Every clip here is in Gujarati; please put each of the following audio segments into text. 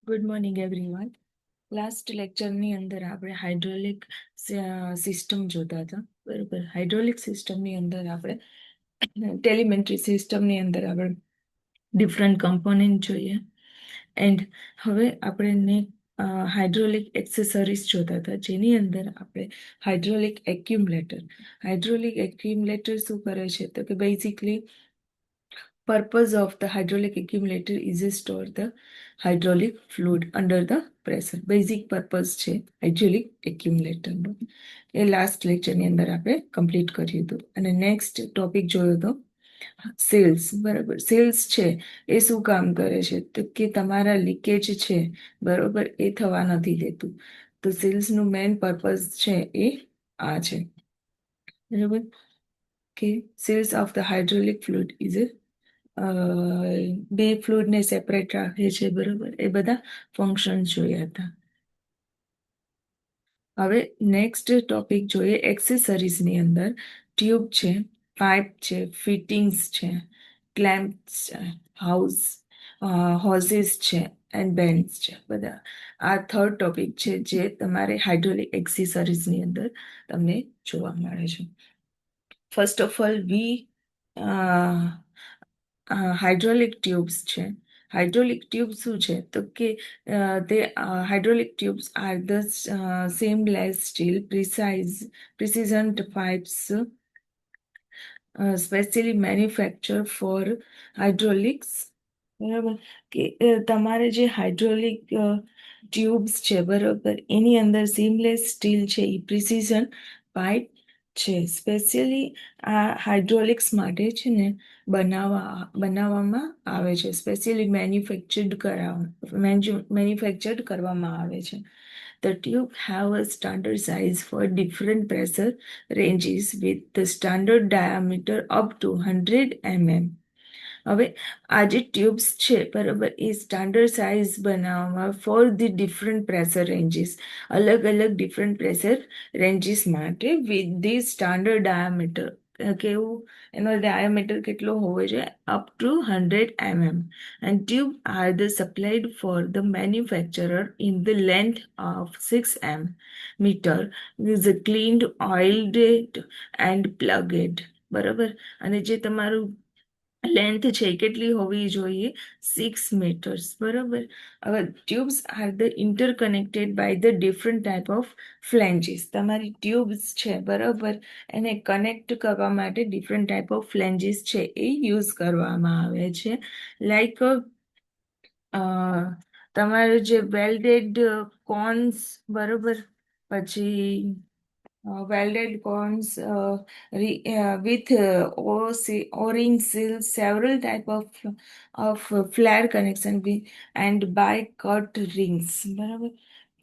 Good morning everyone. લાસ્ટ લેક્ચરની અંદર આપણે હાઇડ્રોલિક સિસ્ટમ જોતા હતા. બરોબર, હાઇડ્રોલિક સિસ્ટમની અંદર આપણે ટેલિમેન્ટરી સિસ્ટમની અંદર આપણે ડિફરન્ટ કમ્પોનેન્ટ જોઈએ. એન્ડ હવે આપણે હાઇડ્રોલિક એક્સેસરીઝ જોતા હતા, જેની અંદર આપણે હાઇડ્રોલિક એક્યુમ્યુલેટર શું કરે છે તો કે basically purpose of the hydraulic accumulator is to store the hydraulic fluid under the pressure. Basic purpose છે hydraulic accumulator નો. એ લાસ્ટ લેક્ચરની અંદર આપણે કમ્પ્લીટ કર્યું હતું. અને નેક્સ્ટ ટોપિક જોયો તો સેલ્સ. બરાબર, સેલ્સ છે એ શું કામ કરે છે તો કે તમારા લીકેજ છે બરોબર એ થવા નથી દેતું. તો સેલ્સનું મેઇન પર્પઝ છે એ આ છે. બરાબર, કે cells of the hydraulic fluid is બે ફ્લુઇડને સેપરેટ રાખે છે. બરોબર, એ બધા ફંક્શન જોયા હતા. હવે નેક્સ્ટ ટોપિક જોઈએ એક્સેસરીઝની અંદર. ટ્યુબ છે, પાઇપ છે, ફિટિંગ્સ છે, ક્લેમ્પ્સ છે, હોઝિસ છે એન્ડ બેન્ડ્સ છે. બધા આ થર્ડ ટોપિક છે જે તમારે હાઇડ્રોલિક એક્સેસરીઝની અંદર તમને જોવા મળે છે. First of all hydraulic tubes છે. હાઇડ્રોલિક ટ્યુબ શું છે તો કે તે hydraulic tubes are the seamless steel precision pipes specially manufacture for hydraulics. બરાબર, કે તમારે જે હાઇડ્રોલિક ટ્યુબ્સ છે બરોબર એની અંદર સીમલેસ સ્ટીલ છે એ પ્રિસિઝન પાઇપ છે. સ્પેશિયલી આ હાઇડ્રોલિક્સ માટે છે ને બનાવવામાં આવે છે. સ્પેશિયલી મેન્યુફેક્ચર્ડ કરવામાં આવે છે. The tube have a standard size for different pressure ranges with the standard diameter up to 100 mm. હવે આ જે ટ્યુબ્સ છે બરાબર એ સ્ટાન્ડર્ડ સાઇઝ બનાવવામાં for the different pressure ranges, અલગ અલગ ડિફરન્ટ પ્રેશર રેન્જીસ માટે વિથ ધી સ્ટાન્ડર્ડ ડાયામીટર. કેવું એનો ડાયામીટર કેટલો હોવો જોઈએ? Up to 100 mm. And tube are the supplied for the manufacturer in the length of 6 meter with cleaned oiled and plugged. બરાબર, અને જે તમારું લેન્થ છે કેટલી હોવી જોઈએ? 6 મીટર્સ. બરાબર, હવે tubes are the interconnected by the different type of flanges. તમારી ટ્યુબ્સ છે બરાબર એને કનેક્ટ કરવા માટે ડિફરન્ટ ટાઈપ ઓફ ફ્લેન્જીસ છે એ યુઝ કરવામાં આવે છે. લાઈક તમારે જે વેલ્ડેડ કોન્સ બરોબર, પછી welded cones with o-ring seals, several type of flare connection and by cut rings. બરાબર,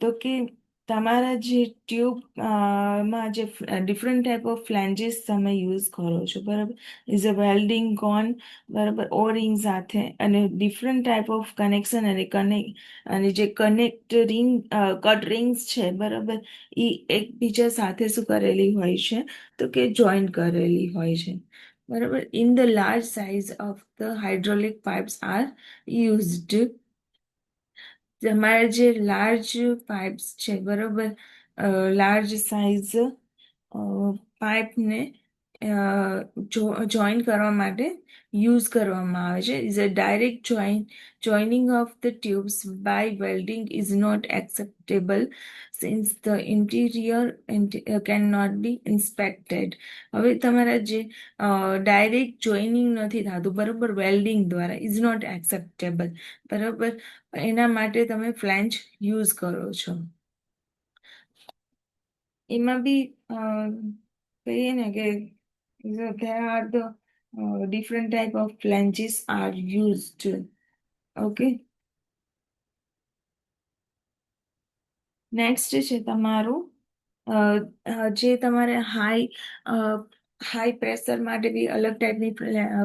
તો કે તમારા જે ટ્યુબ માં જે ડિફરન્ટ ટાઈપ ઓફ ફ્લેન્જીસ તમે યુઝ કરો છો બરાબર, ઇઝ અ વેલ્ડિંગ કોન બરાબર ઓ રિંગ સાથે, અને ડિફરન્ટ ટાઈપ ઓફ કનેક્શન અને જે કનેક્ટ રિંગ કટ રિંગ્સ છે બરાબર એ એકબીજા સાથે શું કરેલી હોય છે તો કે જોઈન કરેલી હોય છે. બરાબર, in the large size of the hydraulic pipes are used. તમારે જે લાર્જ પાઇપ્સ છે બરોબર, લાર્જ સાઇઝ પાઇપને જોઈન કરવા માટે યુઝ કરવામાં આવે છે. Is a direct joining of the tubes by welding is not acceptable since the interior cannot be inspected. હવે તમારા જે ડાયરેક્ટ જોઈનિંગ નથી થતું બરોબર વેલ્ડિંગ દ્વારા, ઇઝ નોટ એક્સેપ્ટેબલ. બરાબર, એના માટે તમે ફ્લેન્જ યુઝ કરો છો. એમાં બી કહીએ ને કે there are the different type of flanges are used. Okay. Next છે તમારું જે તમારે હાઈ પ્રેશર માટે બી અલગ ટાઈપની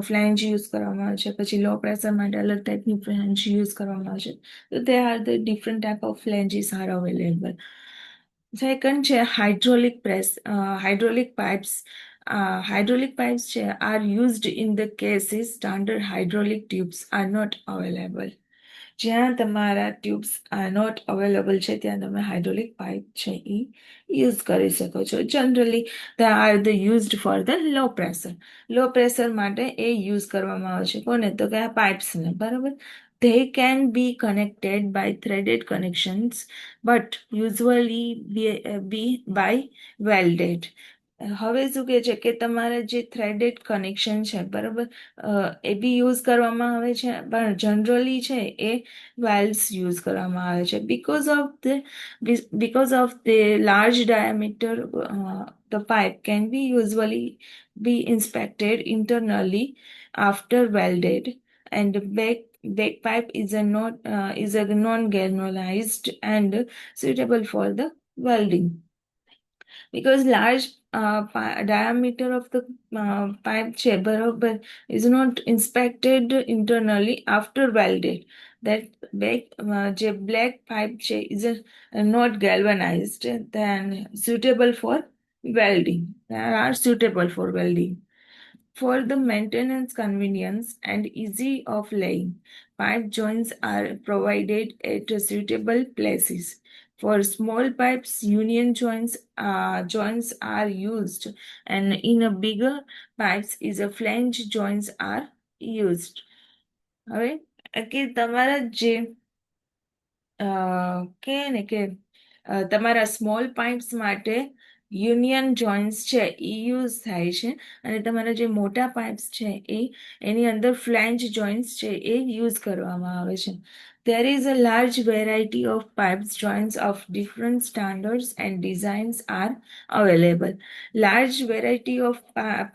ફ્લેન્જ યુઝ કરવામાં આવે છે, પછી લો પ્રેશર માટે અલગ ટાઈપની ફ્લેન્જ યુઝ કરવામાં આવે છે. તો તે are the different type of flanges are available. Second છે hydraulic pipes. Hydraulic pipes are used in the cases standard hydraulic tubes are not available. જ્યાં તમારા ટ્યુબ્સ આર નોટ અવેલેબલ છે ત્યાં તમે હાઇડ્રોલિક પાઇપ છે એ યુઝ કરી શકો છો. Generally they are the used for the low pressure માટે એ યુઝ કરવામાં આવે છે. કોને? તો કે આ પાઇપ્સને, બરાબર. They can be connected by threaded connections, but usually be by welded. હવે શું કહે છે કે તમારે જે થ્રેડેડ કનેક્શન છે, બરાબર, એ બી યુઝ કરવામાં આવે છે, પણ જનરલી છે એ વેલ્વ્સ યુઝ કરવામાં આવે છે because of the large diameter. The pipe can be usually be inspected internally after welded, and back pipe is a non-galvanized and suitable for the welding because large diameter of the pipe છે, બરોબર, is not inspected internally after welded. That જે black pipe છે is not galvanized then suitable for welding. They are suitable for welding. For the maintenance convenience and easy of laying, pipe joints are provided at suitable places. For small pipes, union joints are used, and in a bigger pipes is a flange joints are used. હવે કે તમારા જે કે ને કે તમારા સ્મોલ પાઇપ્સ માટે યુનિયન જોઇન્ટ્સ છે એ યુઝ થાય છે, અને તમારા જે મોટા પાઇપ્સ છે એની અંદર ફ્લેન્જ જોઇન્ટ્સ છે એ યુઝ કરવામાં આવે છે. There is a large variety of pipes joints of different standards and designs are available. Large variety of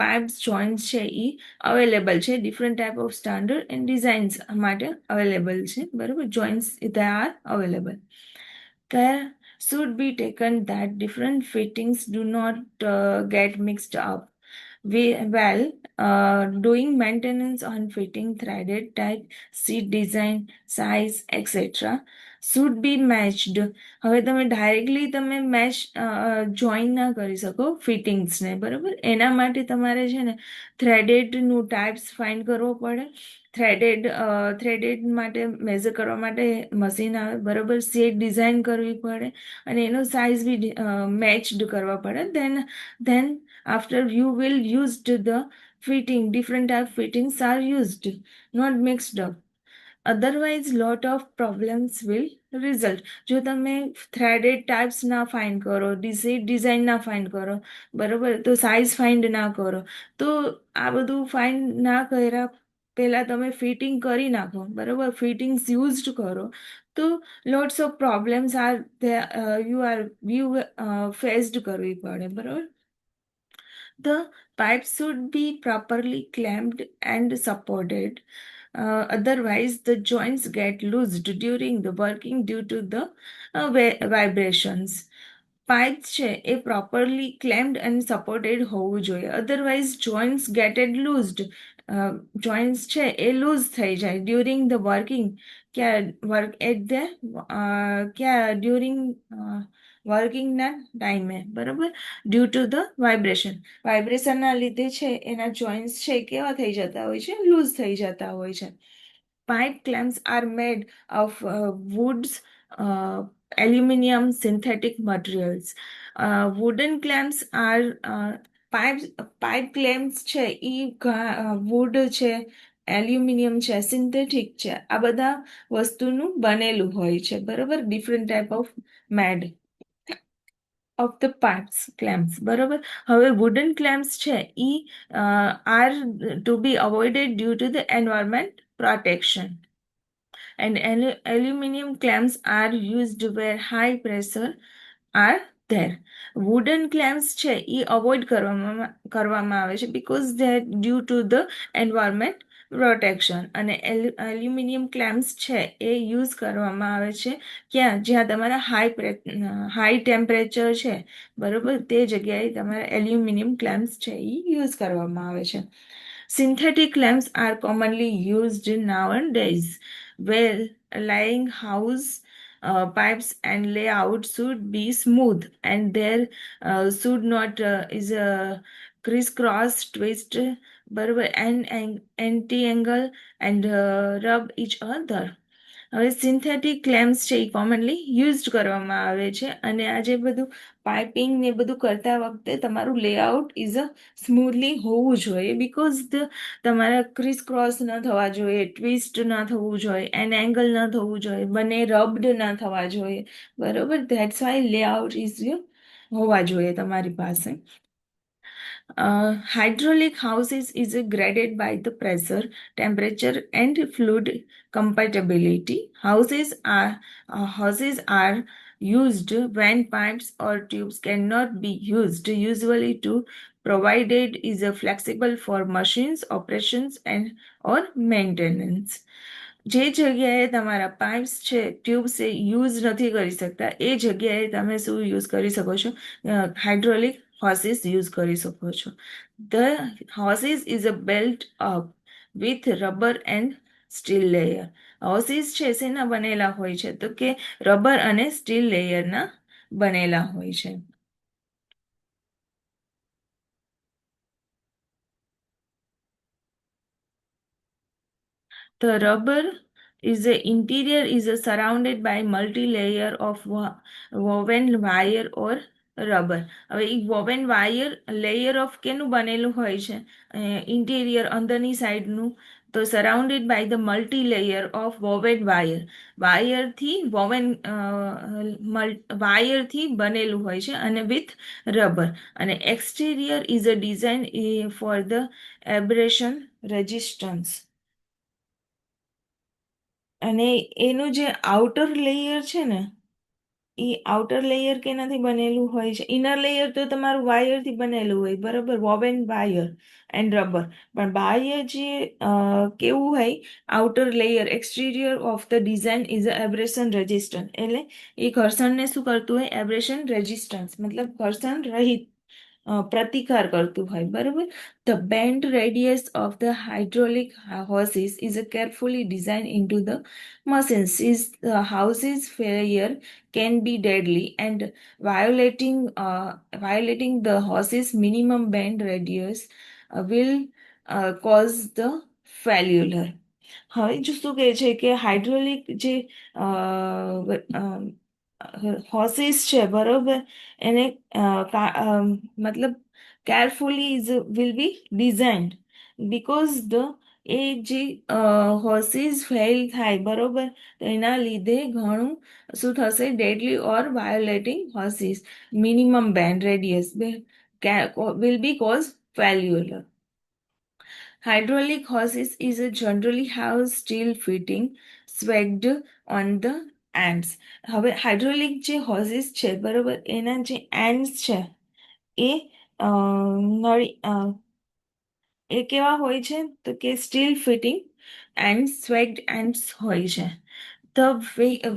pipes joints છે એ અવેલેબલ છે, different type of standard and designs માટે અવેલેબલ છે, બરાબર. Joints they are available. Care should be taken that different fittings do not get mixed up. Doing maintenance on fitting, threaded type, seat design, size, etc. should be matched. હવે તમે ડાયરેક્ટલી તમે મેચ જોઈન ના કરી શકો ફિટિંગ્સને, બરાબર. એના માટે તમારે છે ને થ્રેડેડનું ટાઈપ્સ ફાઇન્ડ કરવો પડે. થ્રેડેડ માટે મેઝર કરવા માટે મશીન આવે, બરાબર. સેટ ડિઝાઇન કરવી પડે અને એનો સાઇઝ બી મેચડ કરવા પડે. then after you will used the fitting, different type fittings are used, not mixed up. Otherwise lot of problems will result. જો તમે થ્રેડેડ ટાઈપ્સ ના ફાઇન્ડ કરો, ડિઝાઇન ના ફાઇન્ડ કરો, બરાબર, તો સાઇઝ ફાઇન્ડ ના કરો, તો આ બધું ફાઇન્ડ ના કર્યા પહેલા તમે ફિટિંગ કરી નાખો, બરાબર, ફિટિંગ્સ યુઝડ કરો, તો lots of problems are you faced કરવી પડે, બરાબર. The pipes should be properly clamped and supported. Otherwise, the joints get loosed during the working due to the vibrations. Pipe છે એ પ્રોપરલી ક્લેમ્ડ અને સપોર્ટેડ હોવું જોઈએ, અધરવાઇઝ જોઇન્ટ્સ ગેટેડ લૂઝડ. જોઇન્ટ્સ છે એ લૂઝ થઈ જાય ડ્યુરિંગ ધ વર્કિંગ. ડ્યુરિંગ વર્કિંગના ટાઈમે, બરાબર, ડ્યુ ટુ ધ વાઇબ્રેશનના લીધે છે એના જોઇન્ટ્સ છે કેવા થઈ જતા હોય છે, લૂઝ થઈ જતા હોય છે. Pipe clamps are made of woods, aluminum, synthetic materials. Wooden clamps are pipe clamps છે એ વુડ છે, એલ્યુમિનિયમ છે, સિન્થેટિક છે, આ બધા વસ્તુનું બનેલું હોય છે, બરાબર. Different type of made of the pipes clamps, બરાબર. હવે વુડન ક્લેમ્પ્સ છે એ are to be avoided due to the environment protection, and aluminum clamps are used where high pressure are there. Wooden clamps છે એ અવોઇડ કરવામાં આવે છે because they are due to the environment protection, અને એલ્યુમિનિયમ ક્લેમ્પ્સ છે એ યુઝ કરવામાં આવે છે જ્યાં તમારા હાઈ ટેમ્પરેચર છે, બરોબર, તે જગ્યાએ તમારા એલ્યુમિનિયમ ક્લેમ્પ્સ છે એ યુઝ કરવામાં આવે છે. Synthetic clamps are commonly used nowadays, where laying house pipes and layout should be smooth, and there should not is a crisscross twist, બરોબર, and anti-angle and rub each other. હવે સિન્થેટિક ક્લેમ્સ છે એ કોમનલી યુઝ કરવામાં આવે છે, અને આ જે બધું પાઇપિંગ ને બધું કરતા વખતે તમારું લેઆઉટ ઇઝ અ સ્મૂથલી હોવું જોઈએ, બિકોઝ તમારા ક્રિસ ક્રોસ ન થવા જોઈએ, ટ્વિસ્ટ ના થવું જોઈએ, એન એંગલ ન થવું જોઈએ, બંને રબ્ડ ના થવા જોઈએ, બરોબર. ધેટ્સ વાય લેઆઉટ ઇઝ હોવા જોઈએ તમારી પાસે. Hydraulic houses is graded by the pressure, temperature, and fluid compatibility. Houses are used when pipes or tubes cannot be used, usually to provided is a flexible for machines, operations, and or maintenance. જે જગ્યાએ તમારા પાઇપ્સ છે, ટ્યુબ્સ એ યુઝ નથી કરી શકતા, એ જગ્યાએ તમે શું યુઝ કરી શકો છો? હાઇડ્રોલિક હોસીસ યુઝ કરી શકો છો. The hoses is a belt up with rubber and steel layer. Hoses છે શેના બનેલા હોય છે? તો કે રબર અને સ્ટીલ લેયરના બનેલા હોય છે. The rubber is a interior is a surrounded by multi-layer of woven wire or rubber. હવે એ વોવેન વાયર લેયર ઓફ કેનું બનેલું હોય છે? ઇન્ટિરિયર અંદરની સાઈડનું. તો surrounded by the multi layer of woven wire. વાયરથી વોવેન વાયરથી બનેલું હોય છે, અને વિથ રબર. અને exterior is a design for the abrasion resistance. અને એનું જે આઉટર લેયર છે ને, એ આઉટર લેયર કેનાથી બનેલું હોય છે? ઇનર લેયર તો તમારું વાયરથી બનેલું હોય, બરાબર, વોવેન વાયર એન્ડ રબર. પણ બાહ્ય જે કેવું હોય, outer layer exterior of the design is a abrasion resistant. એટલે એ ઘર્ષણને શું કરતું હોય? એબ્રેશન રેઝિસ્ટન્સ મતલબ ઘર્ષણ રહિત, પ્રતિકાર કરતું હોય, બરાબર. The bend radius of the hydraulic hoses is carefully designed into the machine. Since the house's failure can be deadly, and violating the horse's minimum bend radius will cause the failure. હવે જો શું કહે છે કે હાઇડ્રોલિક જે હોર્સિસ છે, બરોબર, એને મતલબ carefully will be designed, because the એ જે હોર્સિસ ફેલ થાય, બરોબર, તો એના લીધે ઘણું શું થશે? Deadly or violating hoses minimum bend radius will be cause failure. Hydraulic hoses is a generally have steel fitting swagged on the ends. હવે હાઇડ્રોલિક જે હોસીસ છે, બરોબર, એના જે એન્ડ્સ છે એ નળી એ કેવા હોય છે? તો કે સ્ટીલ ફિટિંગ એન્ડ સ્વેગ્ડ એન્ડ્સ હોય છે. The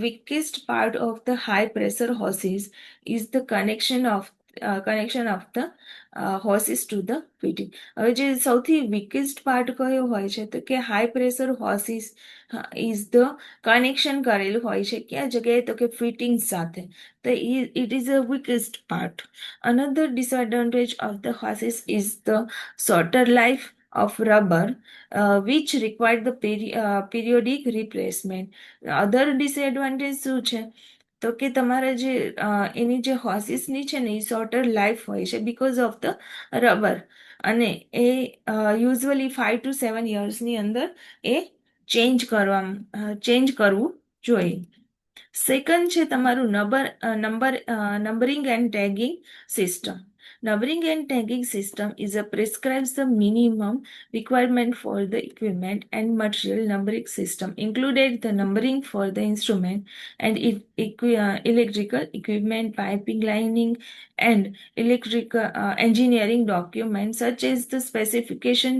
weakest part of the high pressure hoses is the connection of the hoses to the fitting. હવે જે સૌથી વીકેસ્ટ પાર્ટ કયો હોય છે? તો કે high pressure hoses is the connection કરેલું હોય છે. ક્યાં જગ્યાએ? તો કે ફિટિંગ સાથે. તો it is a વીકેસ્ટ part. Another disadvantage of the hoses is the shorter life of rubber, which required the periodic replacement. Other disadvantage શું છે? તો કે તમારે જે એની જે હોસીસની છે ને, એ શોર્ટર લાઈફ હોય છે બીકોઝ ઓફ ધ રબર, અને એ યુઝ્યુઅલી 5 to 7 યર્સની અંદર એ ચેન્જ કરવું જોઈએ. સેકન્ડ છે તમારું numbering and tagging system. Numbering and tagging system is a prescribes the minimum requirement for the equipment and material. Numbering system included the numbering for the instrument and electrical equipment, piping, lining, and electrical engineering documents such as the specification,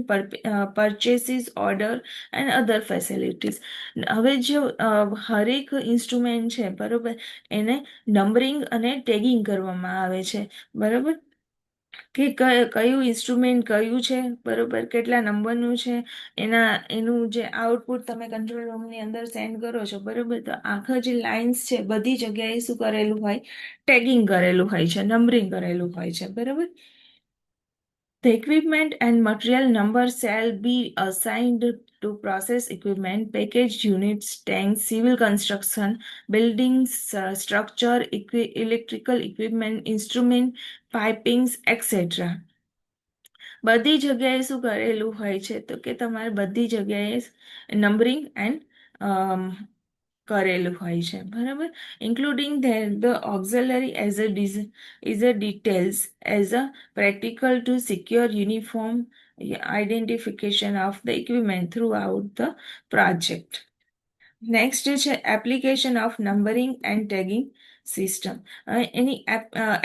purchases order, and other facilities. હવે જો હરેક ઇન્સ્ટ્રુમેન્ટ છે, બરોબર, એને નંબરિંગ અને ટેગિંગ કરવામાં આવે છે, બરોબર, કે કયું ઇન્સ્ટ્રુમેન્ટ કયું છે, બરોબર, કેટલા નંબરનું છે, એનું જે આઉટપુટ તમે કંટ્રોલ રૂમની અંદર સેન્ડ કરો છો, બરોબર, તો આખા જે લાઇન્સ છે બધી જગ્યાએ શું કરેલું હોય? ટેગિંગ કરેલું હોય છે, નંબરિંગ કરેલું હોય છે, બરોબર. The equipment and material number shall be assigned to process equipment, packaged units, tanks, civil construction, buildings, structure, electrical equipment, instrument, pipings, etc. બધી જગ્યાએ શું કરેલું હોય છે તો કે તમારે બધી જગ્યાએ નંબરિંગ એન્ડ કરેલું હોય છે બરાબર including the auxiliary as a details as a practical to secure uniform identification of the equipment throughout the project. Next છે application of numbering and tagging system. એની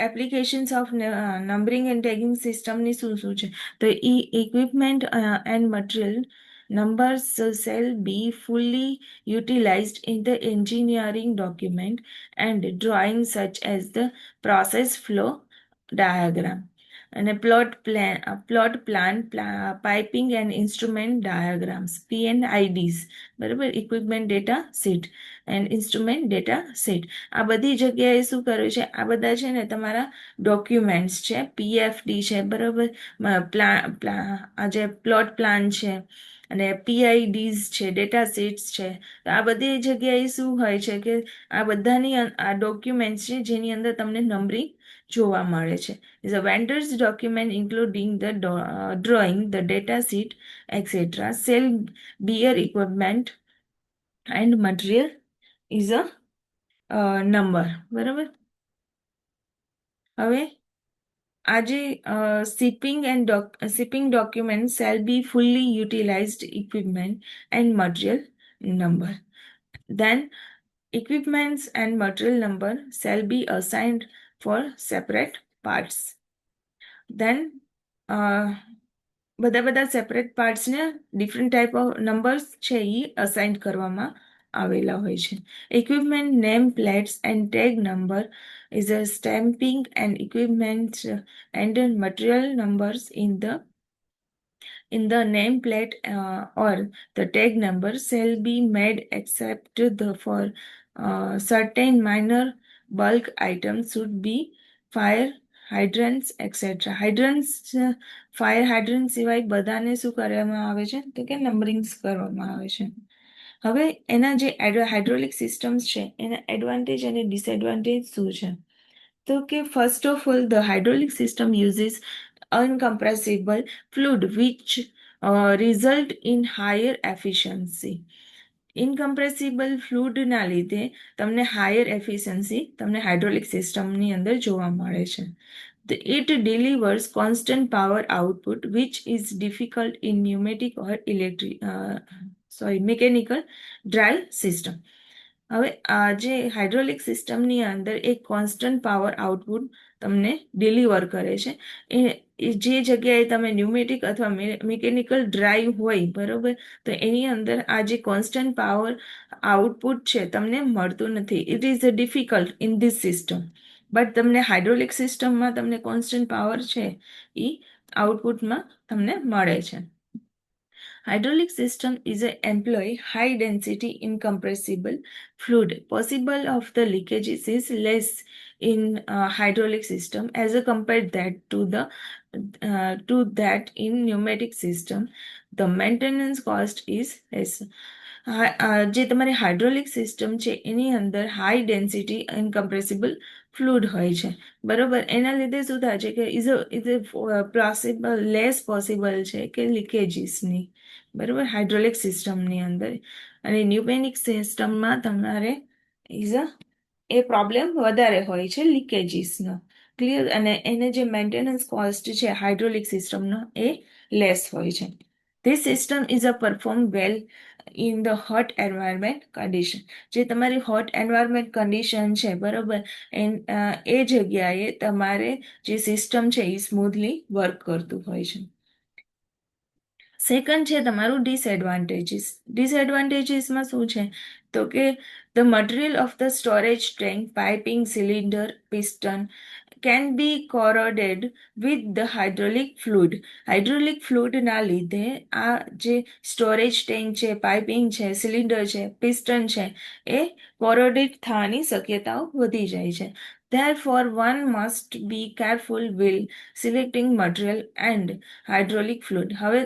applications of numbering and tagging સિસ્ટમની શું શું છે તો equipment and material numbers shall be fully utilized in the engineering document and drawing such as the process flow diagram અને plot plan piping and instrument diagrams PNIDs બરાબર equipment data seat and instrument data seat આ બધી જગ્યાએ શું કર્યું છે આ બધા છે ને તમારા ડોક્યુમેન્ટ્સ છે PFD છે બરાબર આ જે પ્લોટ પ્લાન છે અને PIDs છે ડેટા સીટ્સ છે તો આ બધી જગ્યાએ શું હોય છે કે આ બધાની આ ડોક્યુમેન્ટ્સ છે જેની અંદર તમને નંબરિંગ જોવા મળે છે is a vendor's document including the drawing, the data sheet, etc. Shall bear equipment and material is a number. બરાબર હવે આજે shipping document shall be fully utilized equipment and material number. Then equipments and material number shall be assigned for separate parts. Then બધા સેપરેટ પાર્ટ્સને ડિફરન્ટ ટાઈપ ઓફ નંબર્સ છે એ અસાઇન કરવામાં આવેલા હોય છે equipment name plates and tag number is a stamping and equipment and material numbers in the nameplate or the tag number shall be made except for certain minor bulk items should be fire hydrants etc. Hydrants fire hydrant સિવાય બધાને શું કરવામાં આવે છે તો કે નંબરિંગ્સ કરવામાં આવે છે હવે એના જે હાઇડ્રોલિક સિસ્ટમ્સ છે એના એડવાન્ટેજ અને ડિસએડવાન્ટેજ શું છે તો કે first of all the hydraulic system uses uncompressible fluid which result in higher efficiency. ઇનકમ્પ્રેસિબલ ફ્લુઇડના લીધે તમને હાયર એફિશિયન્સી તમને હાઇડ્રોલિક સિસ્ટમની અંદર જોવા મળે છે it delivers constant power output which is difficult in pneumatic or mechanical drive system. હવે આ જે હાઇડ્રોલિક સિસ્ટમની અંદર એક કોન્સ્ટન્ટ પાવર આઉટપુટ તમને ડિલિવર કરે છે એ જે જગ્યાએ તમે ન્યુમેટિક અથવા મિકેનિકલ ડ્રાઈવ હોય બરોબર તો એની અંદર આ જે કોન્સ્ટન્ટ પાવર આઉટપુટ છે તમને મળતું નથી it is difficult in this system but તમને હાઇડ્રોલિક સિસ્ટમમાં તમને કોન્સ્ટન્ટ પાવર છે એ આઉટપુટમાં તમને મળે છે Hydraulic system is a employ high density incompressible fluid. Possible of the leakages is less in hydraulic system as compared to that in pneumatic system. The maintenance cost is less. જે તમારી હાઇડ્રોલિક સિસ્ટમ છે એની અંદર હાઈ ડેન્સિટી ઇનકમ્પ્રેસિબલ ફ્લુઇડ હોય છે બરોબર એના લીધે શું થાય છે કે ઇઝ પોસિબલ લેસ પોસિબલ છે કે લીકેજીસની બરાબર હાઇડ્રોલિક સિસ્ટમની અંદર અને ન્યુમેનિક સિસ્ટમમાં તમારે એ પ્રોબ્લેમ વધારે હોય છે લીકેજીસનો ક્લિયર અને એને જે મેન્ટેનન્સ કોસ્ટ છે હાઇડ્રોલિક સિસ્ટમનો એ લેસ હોય છે this system is a perform well in the hot environment condition જે તમારી હોટ એન્વાયરમેન્ટ કન્ડિશન છે બરાબર એ જગ્યાએ તમારે જે સિસ્ટમ છે એ સ્મૂથલી વર્ક કરતું હોય છે સેકન્ડ છે તમારું ડિસએડવાન્ટેજીસમાં શું છે તો કે the material of the storage tank piping cylinder piston can be corroded with the hydraulic fluid. Hydraulic ફ્લુઇડના લીધે આ જે સ્ટોરેજ ટેન્ક છે પાઇપિંગ છે સિલિન્ડર છે પિસ્ટન છે એ કોરોડેડ થવાની શક્યતાઓ વધી જાય છે Therefore, one must be careful while selecting material and hydraulic fluid. હવે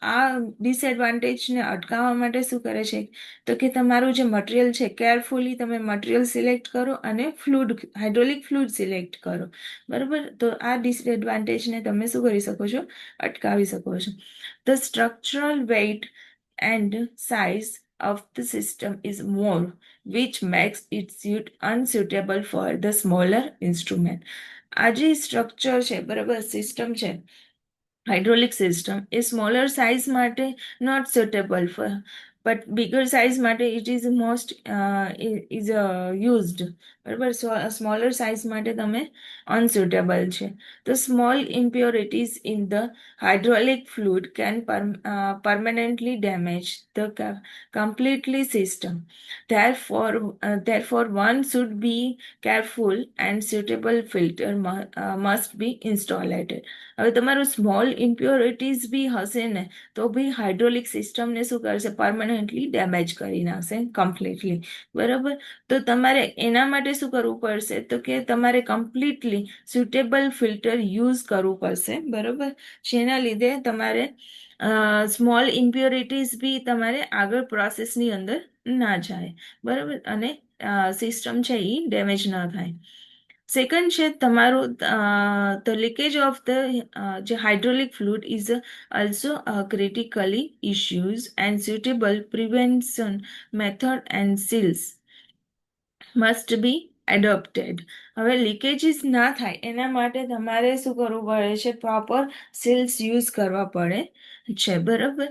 આ ડિસએડવાન્ટેજને અટકાવવા માટે શું કરે છે તો કે તમારું જે મટીરિયલ છે કેરફુલી તમે મટીરિયલ સિલેક્ટ કરો અને ફ્લુડ હાઇડ્રોલિક ફ્લુઇડ સિલેક્ટ કરો. બરાબર, તો આ ડિસએડવાન્ટેજને તમે શું કરી શકો છો, અટકાવી શકો છો. The structural weight and size of the system is more, which makes it unsuitable for the smaller instrument. આ જે સ્ટ્રક્ચર છે, બરાબર, સિસ્ટમ છે હાઇડ્રોલિક સિસ્ટમ, એ સ્મોલર સાઇઝ માટે not suitable for, but bigger size માટે it is most is used. બરાબર, સ્મોલર સાઇઝ માટે તમે અનસુટેબલ છે. તો small impurities in the hydraulic fluid can permanently damage the completely system. Therefore, one should be careful and suitable filter must be installed. હવે તમારું સ્મોલ ઇમ્પ્યોરિટીઝ બી હશે ને તો બી હાઇડ્રોલિક સિસ્ટમને શું કરશે, પરમનન્ટલી ડેમેજ કરી નાખશે કમ્પ્લીટલી. બરાબર, તો તમારે એના માટે શું કરવું પડશે તો કે તમારે કમ્પ્લીટલી સુટેબલ ફિલ્ટર યુઝ કરવું પડશે. બરાબર, જેના લીધે તમારે સ્મોલ ઇમ્પ્યોરિટીઝ બી તમારે આગળ પ્રોસેસની અંદર ના જાય. બરાબર, અને સિસ્ટમ છે એ ડેમેજ ન થાય. સેકન્ડ છે તમારું ધ લીકેજ ઓફ ધ જે hydraulic fluid is also critically issues and suitable prevention method and seals must be adopted. હવે લીકેજીસ ના થાય એના માટે તમારે શું કરવું પડે છે, પ્રોપર સીલ્સ યુઝ કરવા પડે છે. બરાબર,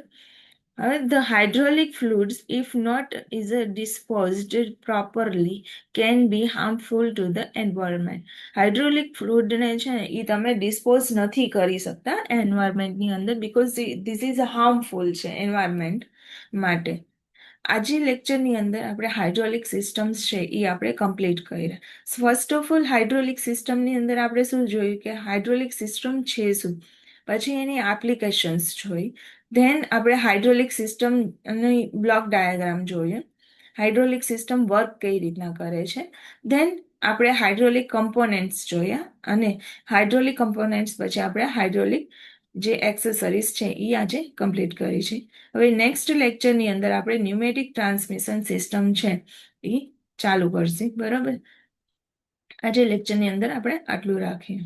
હવે the hydraulic fluids, if not is disposed properly, can be harmful to the environment. Hydraulic ફ્લુઇડને છે ને એ તમે ડિસ્પોઝ નથી કરી શકતા એન્વાયરમેન્ટની અંદર, બિકોઝ ધીસ ઇઝ હાર્મફુલ છે એન્વાયરમેન્ટ માટે. આજે લેક્ચરની અંદર આપણે હાઇડ્રોલિક સિસ્ટમ્સ છે એ આપણે કમ્પ્લીટ કર્યા. ફર્સ્ટ ઓફ ઓલ હાઇડ્રોલિક સિસ્ટમની અંદર આપણે શું જોયું કે હાઇડ્રોલિક સિસ્ટમ છે શું, પછી એની એપ્લિકેશન્સ જોઈ, ધેન આપણે હાઇડ્રોલિક સિસ્ટમની બ્લોક ડાયાગ્રામ જોઈએ, હાઇડ્રોલિક સિસ્ટમ વર્ક કઈ રીતના કરે છે, ધેન આપણે હાઇડ્રોલિક કમ્પોનેન્ટ્સ જોયા, અને હાઇડ્રોલિક કમ્પોનેન્ટ્સ પછી આપણે હાઇડ્રોલિક જે એક્સેસરીઝ છે એ આજે કમ્પ્લીટ કરી છે. હવે નેક્સ્ટ લેક્ચરની અંદર આપણે ન્યુમેટિક ટ્રાન્સમિશન સિસ્ટમ છે એ ચાલુ કરશે. બરાબર, આજે લેક્ચરની અંદર આપણે આટલું રાખીએ.